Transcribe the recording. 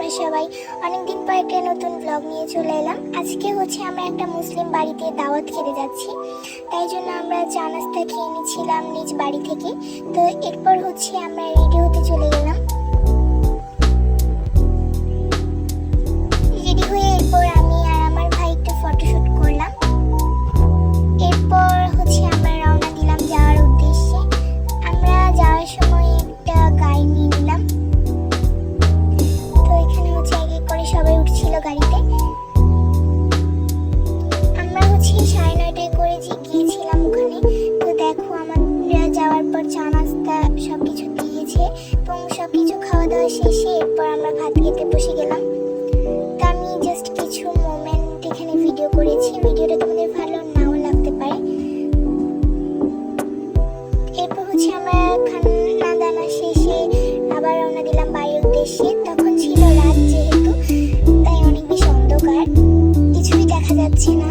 তোমরা সবাই? অনেকদিন পর একটা নতুন ব্লগ নিয়ে চলে এলাম। আজকে আমরা একটা মুসলিম বাড়িতে দাওয়াত খেতে যাচ্ছি, তাই জন্য আমরা চা নাস্তা খেয়ে নিয়েছিলাম নিজ বাড়ি থেকে। তো এরপর আমরা রেডি হতে চলে গেলাম। রেডি হয়ে এরপর আমি আর আমার ভাই একটু ফটোশুট করলাম। এরপর আমরা রওনা দিলাম যাওয়ার উদ্দেশ্যে। আমরা যাওয়ার সময় একটা গাড়ি নিয়ে নিলাম। তো এখানে এক এক করে সবাই উঠছিল গাড়িতে। আমরা 9:30টায় করে গিয়েছিলাম ওখানে। তো দেখো আমরা যাওয়ার পর চা নাস্তা সবকিছু দিয়েছে এবং সবকিছু খাওয়া দাওয়া শেষে এরপর আমরা ভাত খেতে বসে গেলাম। তো আমি জাস্ট কিছু মোমেন্ট এখানে ভিডিও করেছি, ভিডিওটা তোমাদের ভালো নাও লাগতে পারে। এরপর আমরা খানা দানা শেষে আবার রওনা দিলাম বাড়ির উদ্দেশ্যে। তখন ছিল রাত, যেহেতু তাই অনেক বেশি অন্ধকার, কিছুই দেখা যাচ্ছে না।